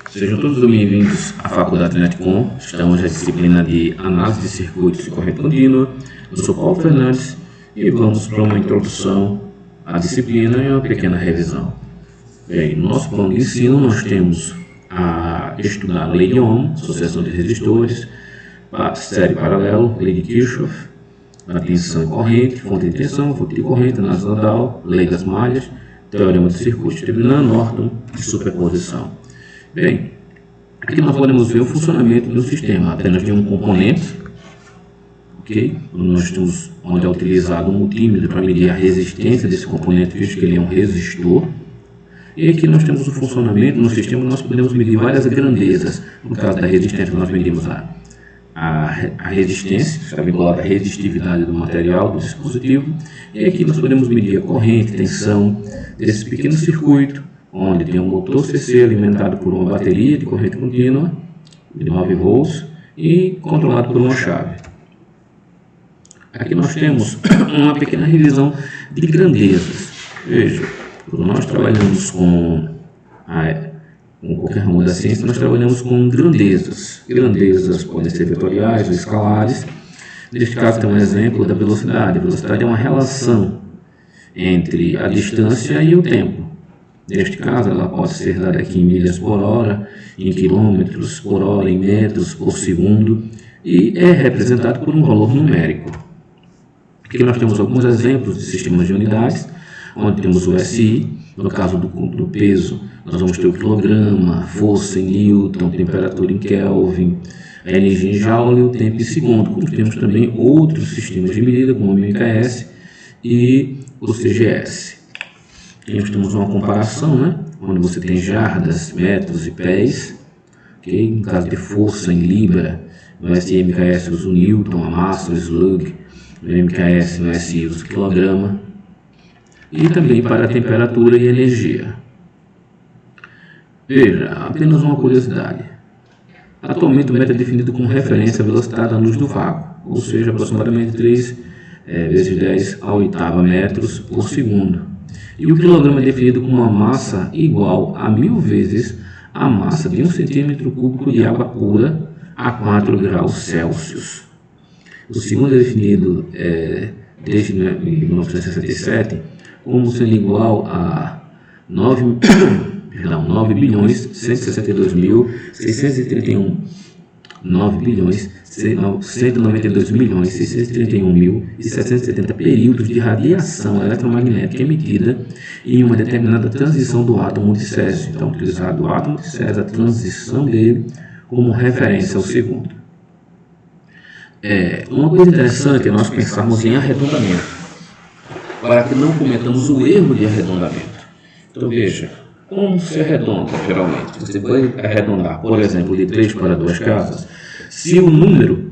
Sejam todos bem-vindos à Faculdade Netcom. Estamos na disciplina de Análise de Circuitos e Corrente Contínua. Eu sou Paulo Fernandes e vamos para uma introdução à disciplina e uma pequena revisão. Bem, no nosso plano de ensino nós temos a estudar a Lei de Ohm, associação de resistores, série paralelo, Lei de Kirchhoff, a tensão e corrente, fonte de tensão, fonte de corrente, análise nodal, Lei das malhas, teorema de circuitos, terminando Norton e superposição. Bem, aqui nós podemos ver o funcionamento do sistema apenas de um componente, ok? Nós temos onde é utilizado um multímetro para medir a resistência desse componente, visto que ele é um resistor. E aqui nós temos o funcionamento no sistema, nós podemos medir várias grandezas. No caso da resistência, nós medimos a resistência, está vinculada à resistividade do material, do dispositivo. E aqui nós podemos medir a corrente, tensão desse pequeno circuito, onde tem um motor CC alimentado por uma bateria de corrente contínua de 9 volts e controlado por uma chave. Aqui nós temos uma pequena revisão de grandezas. Veja, quando nós trabalhamos com qualquer ramo da ciência, nós trabalhamos com grandezas. Grandezas podem ser vetoriais ou escalares. Neste caso tem um exemplo da velocidade. A velocidade é uma relação entre a distância e o tempo. Neste caso, ela pode ser dada aqui em milhas por hora, em quilômetros por hora, em metros por segundo, e é representado por um valor numérico. Aqui nós temos alguns exemplos de sistemas de unidades, onde temos o SI, no caso do peso, nós vamos ter o quilograma, força em Newton, temperatura em Kelvin, a energia em Joule e o tempo em segundo, como temos também outros sistemas de medida, como o MKS e o CGS. Aqui nós temos uma comparação, onde você tem jardas, metros e pés. Okay? No caso de força em libra, no SI-MKS usa o Newton, a massa, o slug. No MKS, no SI usa o quilograma. E também para a temperatura e energia. Veja, apenas uma curiosidade. Atualmente o metro é definido como referência à velocidade da luz do vácuo, ou seja, aproximadamente 3 vezes 10 a oitava metros por segundo. E o quilograma é definido como uma massa igual a 1000 vezes a massa de 1 centímetro cúbico de água pura a 4 graus Celsius. O segundo é definido desde 1967 como sendo igual a 9.192.631.670 períodos de radiação eletromagnética emitida em uma determinada transição do átomo de Césio. Então, utilizado o átomo de Césio, a transição dele, como referência ao segundo. Uma coisa interessante é nós pensarmos em arredondamento, para que não cometamos o erro de arredondamento. Então, veja, como se arredonda geralmente? Você vai arredondar, por exemplo, de 3 para 2 casas. Se o número,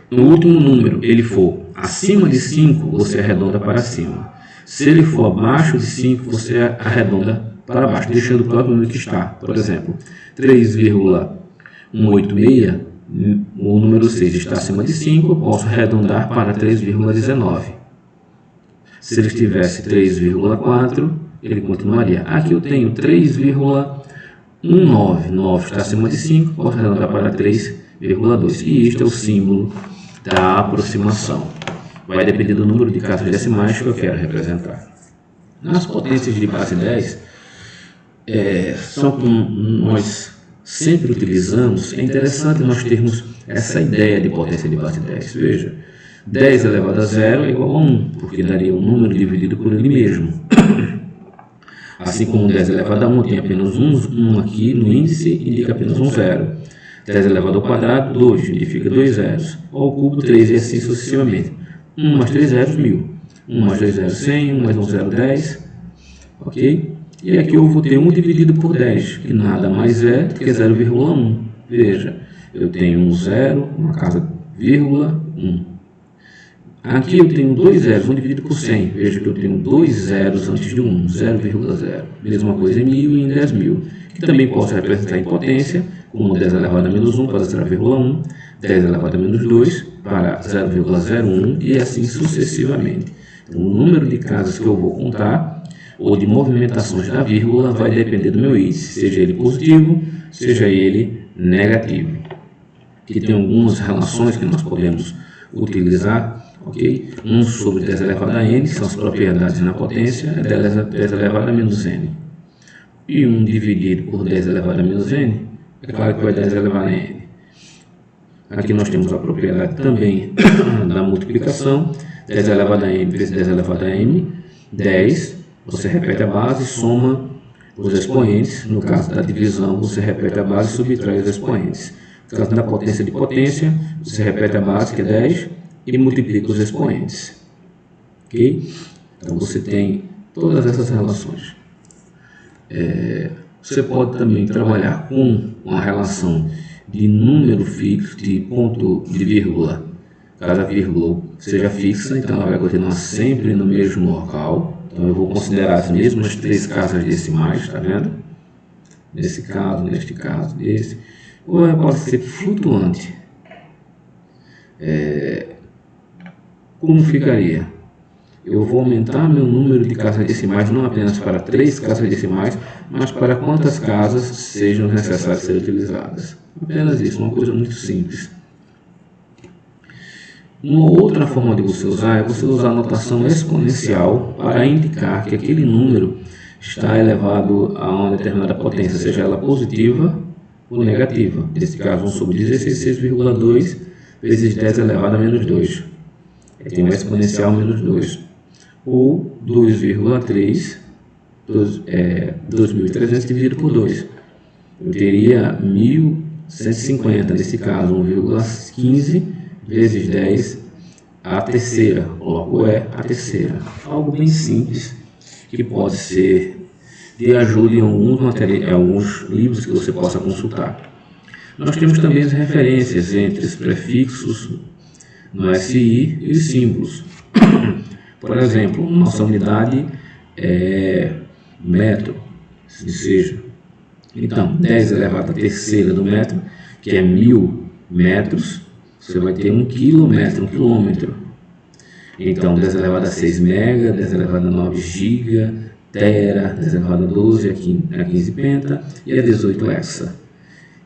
o último número, ele for acima de 5, você arredonda para cima. Se ele for abaixo de 5, você arredonda para baixo, deixando o próprio número que está. Por exemplo, 3,186, o número 6 está acima de 5, eu posso arredondar para 3,19. Se ele estivesse 3,4, ele continuaria. Aqui eu tenho 3,199, 9 está acima de 5, posso arredondar para 3,2. E isto é o símbolo da aproximação. Vai depender do número de casas decimais que eu quero representar. Nas potências de base 10, são como nós sempre utilizamos, é interessante nós termos essa ideia de potência de base 10. Veja, 10 elevado a 0 é igual a 1, porque daria um número dividido por ele mesmo. Assim como 10 elevado a 1 tem apenas 1 aqui no índice, indica apenas um 0. 10 elevado ao quadrado, 2, indica 2 zeros. Ao cubo, 3 e assim sucessivamente. 1 mais 3 zeros, 1000. 1 mais 2 zeros, 100. 1 mais 1 zero, 10. Ok? E aqui eu vou ter 1 dividido por 10, que nada mais é do que 0,1. Veja, eu tenho um 0, uma casa, vírgula, 1. Aqui eu tenho 2 zeros, 1 dividido por 100. Veja que eu tenho 2 zeros antes de 1, 0,0. Mesma coisa em 1000 e em 10.000. Que também posso representar em potência, como 10 elevado a menos 1 para 0,1, 10 elevado a menos 2 para 0,01 e assim sucessivamente. Então, o número de casas que eu vou contar ou de movimentações da vírgula vai depender do meu índice, seja ele positivo, seja ele negativo. Aqui tem algumas relações que nós podemos utilizar, ok? 1 sobre 10 elevado a n, são as propriedades na potência, é 10 elevado a menos n. E 1 dividido por 10 elevado a menos n, é claro que vai 10 elevado a n. Aqui nós temos a propriedade também da multiplicação, 10 elevado a n vezes 10 elevado a m, 10, você repete a base e soma os expoentes. No caso da divisão, você repete a base e subtrai os expoentes. No caso da potência de potência, você repete a base, que é 10, e multiplica os expoentes. Ok? Então você tem todas essas relações. Você pode também trabalhar com uma relação de número fixo, de ponto de vírgula, caso a vírgula seja fixa, então ela vai continuar sempre no mesmo local. Então eu vou considerar as mesmas 3 casas decimais, está vendo? Nesse caso, neste caso, nesse. Ou ela pode ser flutuante. Como ficaria? Eu vou aumentar meu número de casas decimais não apenas para 3 casas decimais, mas para quantas casas sejam necessárias ser utilizadas. Apenas isso, uma coisa muito simples. Uma outra forma de você usar é você usar a notação exponencial para indicar que aquele número está elevado a uma determinada potência, seja ela positiva ou negativa. Nesse caso, 1 sobre 16, 6,2 vezes 10 elevado a menos 2. Tem um exponencial menos 2. Ou 2,3, 2.300 dividido por 2. Eu teria 1.150, nesse caso 1,15 vezes 10 a terceira, coloco a terceira. Algo bem simples, que pode ser de ajuda em alguns livros que você possa consultar. Nós temos também as referências entre os prefixos no SI e os símbolos. Por exemplo, nossa unidade é metro, assim seja. Então, 10 elevado à terceira do metro, que é 1.000 metros, você vai ter 1 quilômetro, 1 quilômetro. Então, 10 elevado a 6 mega, 10 elevado a 9 giga, tera, 10 elevado a 12, a 15 penta e a 18 hexa.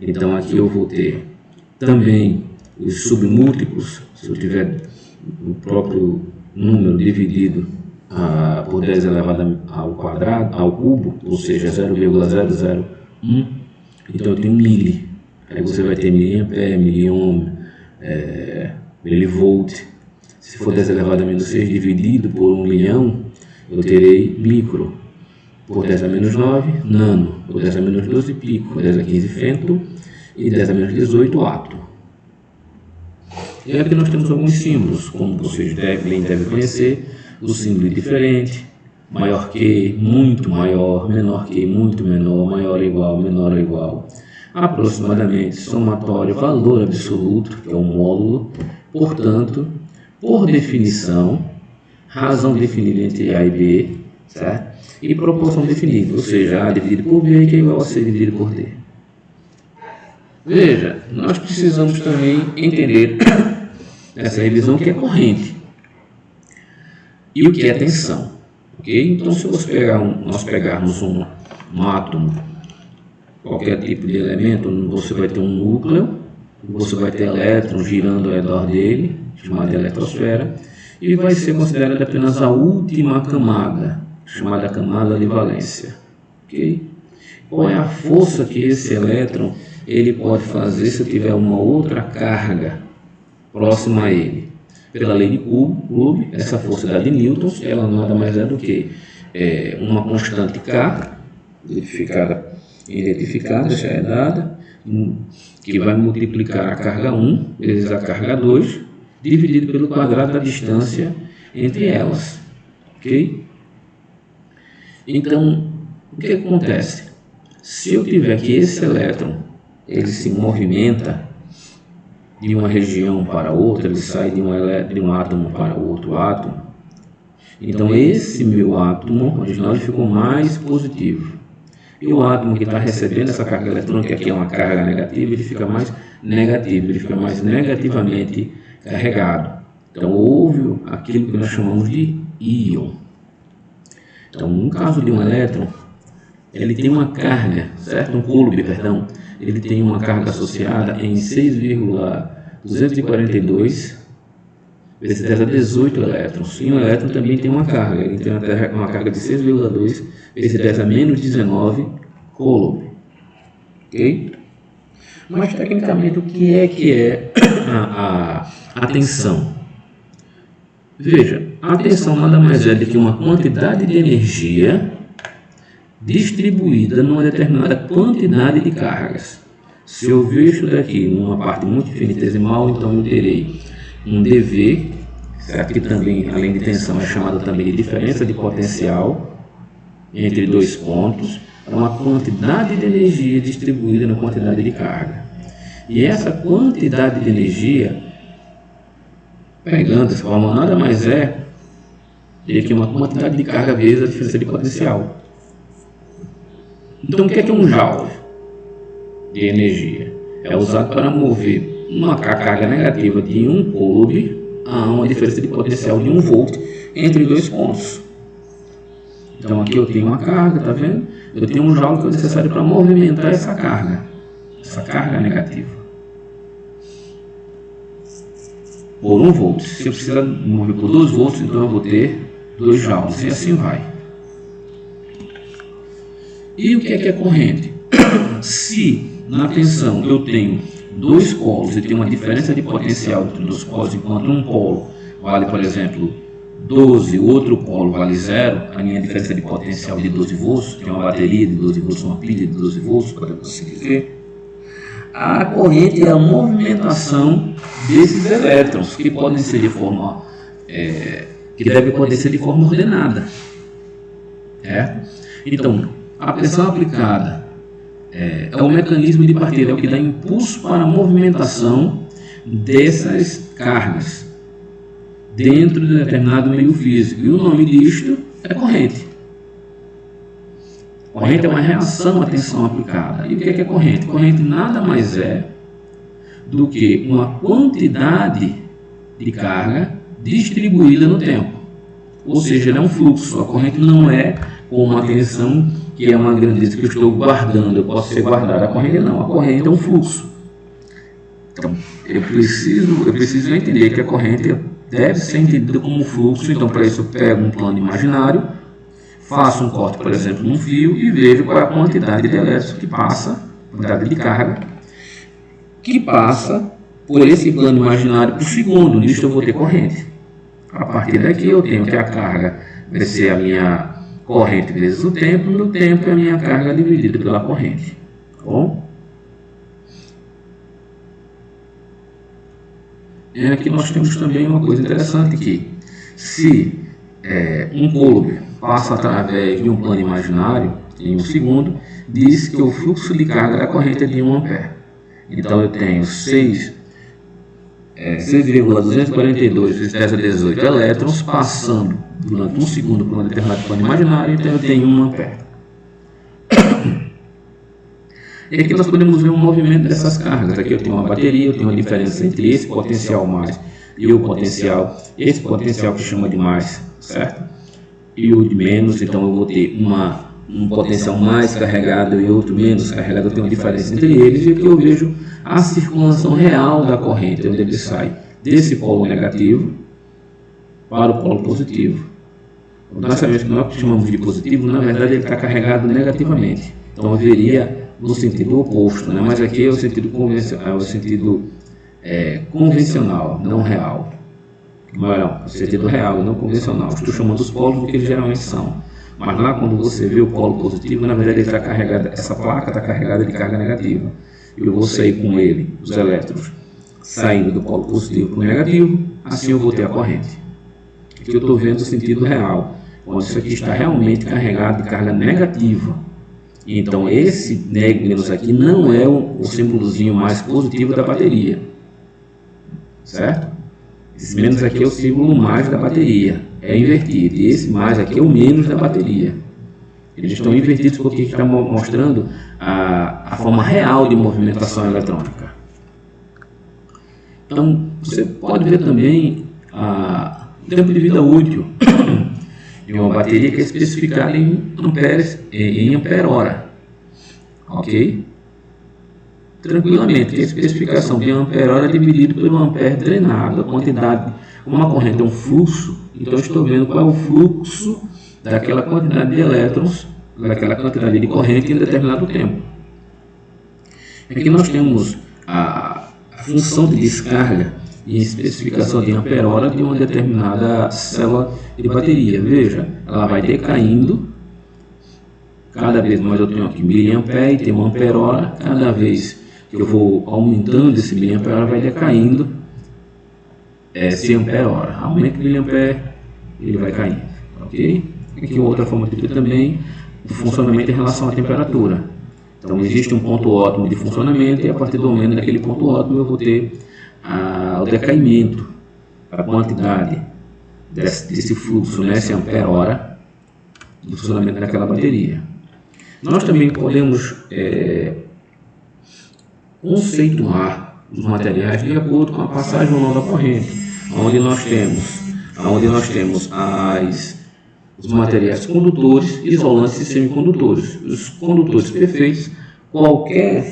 Então, aqui eu vou ter também os submúltiplos, se eu tiver o próprio número dividido por 10 elevado ao quadrado, ao cubo, ou seja, 0,001, então eu tenho mili. Aí você vai ter miliampere, miliohm, milivolt. Se for 10 elevado a menos 6 dividido por 1 milhão, eu terei micro. Por 10 a menos 9, nano. Por 10 a menos 12, pico. Por 10 a 15, femto. E 10 a menos 18, ato. E aqui nós temos alguns símbolos, como vocês devem conhecer. O símbolo diferente, maior que, muito maior, menor que, muito menor, maior ou igual, menor ou igual. Aproximadamente, somatório, valor absoluto, que é o módulo. Portanto, por definição, razão definida entre A e B, certo? E proporção definida, ou seja, A dividido por B que é igual a C dividido por D. Veja, nós precisamos também entender essa revisão que é corrente e o que é tensão. Okay? Então, se nós pegarmos um átomo, qualquer tipo de elemento, você vai ter um núcleo, você vai ter elétrons girando ao redor dele, chamada eletrosfera, e vai ser considerada apenas a última camada, chamada camada de valência. Okay? Qual é a força que esse elétron ele pode fazer se tiver uma outra carga próxima a ele? Pela lei de Coulomb, essa força é de newtons, ela nada mais é do que uma constante K, identificada, já é dada, que vai multiplicar a carga 1 vezes a carga 2, dividido pelo quadrado da distância entre elas. Ok? Então, o que acontece? Se eu tiver que esse elétron ele se movimenta de uma região para outra, ele sai de um átomo para outro átomo, então esse meu átomo original ele ficou mais positivo. E o átomo que está recebendo essa carga eletrônica, que é uma carga negativa, ele fica mais negativo, ele fica mais negativamente carregado. Então houve aquilo que nós chamamos de íon. Então, no caso de um elétron, ele tem uma carga, certo? Um coulomb, perdão, ele tem uma carga associada em 6,242 vezes 10 a 18 elétrons. E um elétron também tem uma carga, ele tem uma carga de 6,2 vezes 10 a menos 19 coulomb. Ok? Mas, tecnicamente, o que é a tensão? Veja, a tensão nada mais é do que uma quantidade de energia distribuída numa determinada quantidade de cargas. Se eu ver isso daqui numa parte muito infinitesimal, então eu terei um dV, certo? Que também, além de tensão, é chamado também de diferença de potencial entre dois pontos. É uma quantidade de energia distribuída na quantidade de carga. E essa quantidade de energia, pegando essa forma, nada mais é do que uma quantidade de carga vezes a diferença de potencial. Então, o que é um joule de energia? É usado para mover uma carga negativa de 1 coulomb a uma diferença de potencial de 1 volt entre dois pontos. Então, aqui eu tenho uma carga, tá vendo? Eu tenho um joule que é necessário para movimentar essa carga negativa, por 1 volt. Se eu precisar mover por 2 volts, então eu vou ter 2 joules, e assim vai. E o que é corrente? Se na tensão eu tenho dois polos e tenho uma diferença de potencial entre os polos, enquanto um polo vale, por exemplo, 12, o outro polo vale 0, a minha diferença de potencial de 12 volts, que é uma bateria de 12 volts, uma pilha de 12 volts, podemos assim dizer. A corrente é a movimentação desses elétrons, que podem ser de forma, que deve poder ser de forma ordenada. Então, a pressão aplicada é o mecanismo de partida, é o que dá impulso para a movimentação dessas cargas dentro de determinado meio físico. E o nome disto é corrente. Corrente é uma reação à tensão aplicada. E o que é corrente? Corrente nada mais é do que uma quantidade de carga distribuída no tempo. Ou seja, é um fluxo. A corrente não é como a tensão, que é uma grandeza que eu estou guardando, eu posso ser guardado. A corrente não, a corrente é um fluxo. Então, eu preciso entender que a corrente deve ser entendida como fluxo. Então, para isso eu pego um plano imaginário, faço um corte, por exemplo, num fio e vejo qual é a quantidade de elétrons que passa, quantidade de carga, que passa por esse plano imaginário por segundo. Nisto eu vou ter corrente. A partir daqui eu tenho que a carga vai ser a minha corrente vezes o tempo, e o tempo é a minha carga dividida pela corrente. Tá bom? E aqui nós temos também uma coisa interessante que, se um coulomb passa através de um plano imaginário em um segundo, diz que o fluxo de carga da corrente é de 1 ampere. Então eu tenho 6,242 vezes 10 a 18 elétrons passando durante um segundo por um determinado plano imaginário, então eu tenho 1 ampere. E aqui nós podemos ver um movimento dessas cargas. Aqui eu tenho uma bateria, eu tenho uma diferença entre esse potencial mais e o potencial, esse potencial que chama de mais, certo? E o de menos, então eu vou ter um potencial mais carregado e outro menos carregado, eu tenho uma diferença entre eles, e aqui eu vejo a circulação real da corrente, onde ele sai desse polo negativo para o polo positivo. Nós sabemos que nós chamamos de positivo, na verdade ele está carregado negativamente, então haveria no sentido oposto, né? Mas aqui é o sentido convencional, convencional, não real. Não, o sentido real, não convencional. Estou chamando os polos do que eles geralmente são. Mas lá, quando você vê o polo positivo, na verdade ele está carregado, essa placa está carregada de carga negativa. Eu vou sair com ele, os elétrons, saindo do polo positivo para o negativo, assim eu vou ter a corrente. Aqui eu estou vendo o sentido real, onde isso aqui está realmente carregado de carga negativa. Então esse menos aqui não é o símbolozinho mais positivo da bateria, certo? Esse menos aqui é o símbolo mais da bateria, é invertido, e esse mais aqui é o menos da bateria. Eles estão invertidos porque está mostrando a forma real de movimentação eletrônica. Então você pode ver também o tempo de vida útil. de uma bateria que é especificada em amperes, em ampere-hora, ok? Tranquilamente, que a especificação de ampere-hora é dividido pelo ampere drenado, a quantidade, como uma corrente é um fluxo, então eu estou vendo qual é o fluxo daquela quantidade de elétrons, daquela quantidade de corrente em determinado tempo. Aqui nós temos a função de descarga e especificação de ampere-hora de uma determinada célula de bateria. Veja, ela vai decaindo, cada vez mais eu tenho aqui miliampere, tem uma ampere-hora, cada vez que eu vou aumentando esse miliampere-hora vai decaindo esse ampere-hora. Aumenta o miliampere, ele vai caindo, ok? Aqui outra forma de ver também o funcionamento em relação à temperatura. Então existe um ponto ótimo de funcionamento e a partir do momento daquele ponto ótimo eu vou ter o decaimento, a quantidade desse fluxo, nesse ampere-hora, do funcionamento daquela bateria. Nós também podemos conceituar os materiais de acordo com a passagem ou não da corrente, onde nós temos os materiais condutores, isolantes e semicondutores. Os condutores perfeitos, qualquer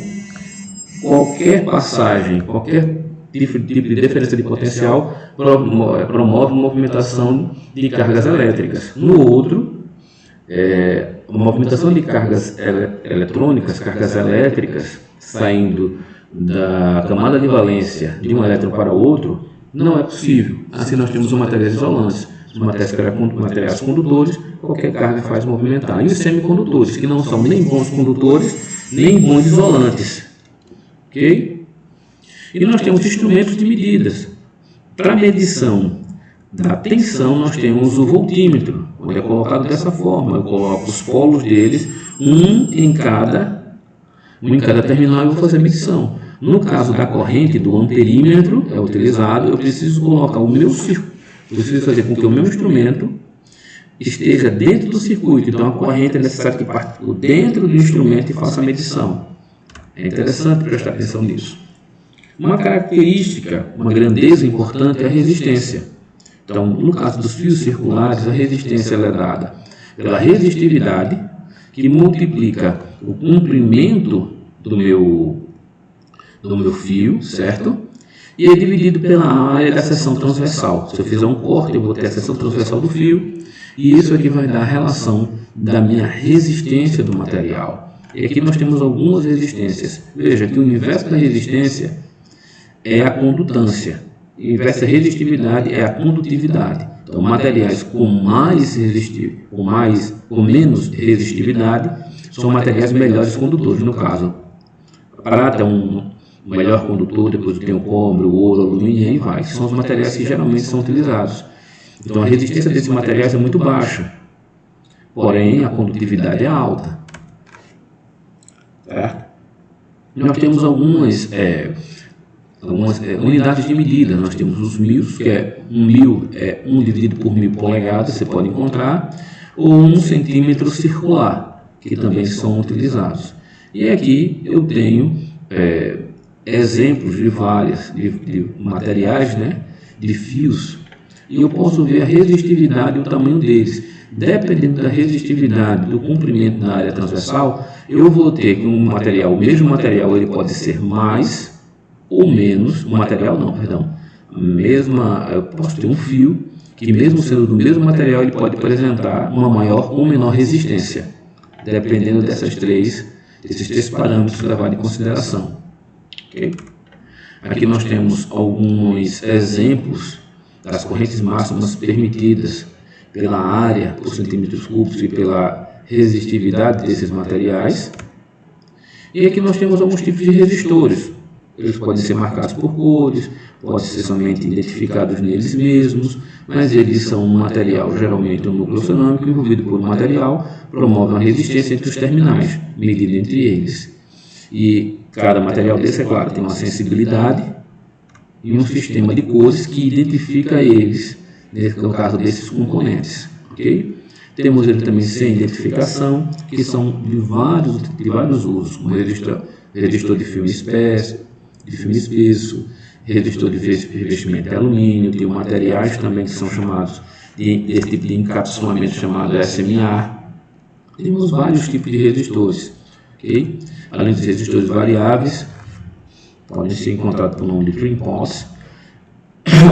passagem, qualquer tipo de diferença de potencial promove movimentação de cargas elétricas. No outro, a movimentação de cargas eletrônicas, cargas elétricas, saindo da camada de valência de um elétron para outro, não é possível. Assim nós temos os materiais isolantes, os materiais condutores, qualquer carga faz movimentar. E os semicondutores, que não são nem bons condutores, nem bons isolantes. Ok? E nós temos instrumentos de medidas. Para medição da tensão, nós temos o voltímetro, onde é colocado dessa forma. Eu coloco os polos deles, um em cada terminal, e vou fazer a medição. No caso da corrente, do amperímetro é utilizado, eu preciso colocar o meu circuito, preciso fazer com que o meu instrumento esteja dentro do circuito. Então a corrente é necessário que parte por dentro do instrumento e faça a medição. É interessante prestar atenção nisso. Uma característica, uma grandeza importante é a resistência. Então, no caso dos fios circulares, a resistência é dada pela resistividade, que multiplica o comprimento do meu fio, certo? E é dividido pela área da seção transversal. Se eu fizer um corte, eu vou ter a seção transversal do fio, e isso aqui vai dar a relação da minha resistência do material. E aqui nós temos algumas resistências. Veja que o inverso da resistência é a condutância. O inverso da resistividade é a condutividade. Então, materiais com menos resistividade são materiais melhores condutores. No caso, a prata é um melhor condutor, depois tem o cobre, o ouro, o alumínio, e aí vai. São os materiais que geralmente são utilizados. Então, a resistência desses materiais é muito baixa, porém a condutividade é alta. Certo? Nós temos algumas unidades de medida. Nós temos os mils, que é 1.000 é 1 dividido por 1.000 polegadas, você pode encontrar, ou 1 centímetro circular, que também são utilizados. E aqui eu tenho exemplos de de materiais, né, de fios, e eu posso ver a resistividade e o tamanho deles. Dependendo da resistividade, do comprimento da área transversal, eu vou ter que o mesmo material, ele pode ser mais ou menos, eu posso ter um fio que, mesmo sendo do mesmo material, ele pode apresentar uma maior ou menor resistência, dependendo desses três parâmetros levados em consideração. Okay? Aqui nós temos alguns exemplos das correntes máximas permitidas pela área por centímetros cúbicos e pela resistividade desses materiais. E aqui nós temos alguns tipos de resistores. Eles podem ser marcados por cores, podem ser somente identificados neles mesmos, mas eles são um material, geralmente um núcleo cerâmico envolvido por um material, promove uma resistência entre os terminais, medida entre eles. E cada material desse, é claro, tem uma sensibilidade e um sistema de cores que identifica eles, no caso desses componentes. Okay? Temos ele também sem identificação, que são de vários usos, como resistor de filme espesso, resistor de revestimento de alumínio, tem materiais também que são chamados desse tipo de encapsulamento chamado SMA. Temos vários tipos de resistores, ok? Além dos resistores variáveis, podem ser encontrados pelo nome de trim pots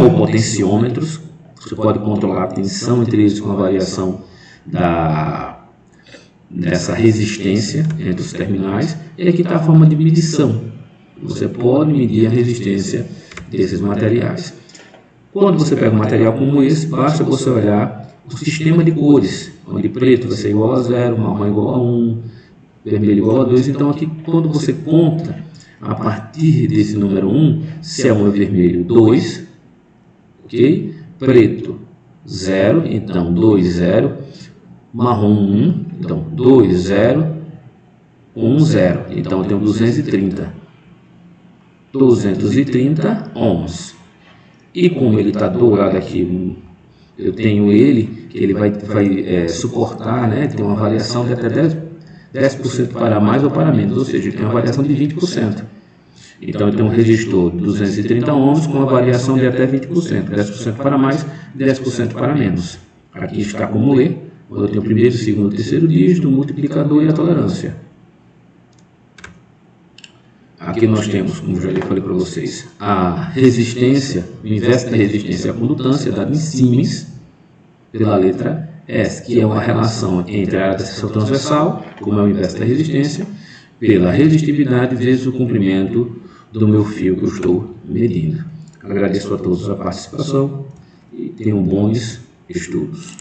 ou potenciômetros. Você pode controlar a tensão entre eles com a variação dessa resistência entre os terminais. E aqui está a forma de medição. Você pode medir a resistência desses materiais. Quando você pega um material como esse, basta você olhar o sistema de cores, onde preto vai ser igual a 0, marrom igual a 1, vermelho igual a 2. Então aqui, quando você conta a partir desse número 1, se é 1 é vermelho, 2, ok? Preto, 0, então 2, 0. Marrom, 1, então 2, 0, 1, 0. Então eu tenho 230 ohms. E como ele está dourado aqui, eu tenho ele, que ele vai suportar, né, tem uma variação de até 10% para mais ou para menos, ou seja, ele tem uma variação de 20%. Então eu tenho um resistor de 230 ohms com uma variação de até 20%, 10% para mais, 10% para menos. Aqui está como ler, quando eu tenho o primeiro, segundo e terceiro dígito, o multiplicador e a tolerância. Aqui nós temos, como já falei para vocês, a resistência, o inverso da resistência é a condutância, dada em Siemens, pela letra S, que é uma relação entre a área da seção transversal, como é o inverso da resistência, pela resistividade vezes o comprimento do meu fio que eu estou medindo. Agradeço a todos a participação e tenham bons estudos.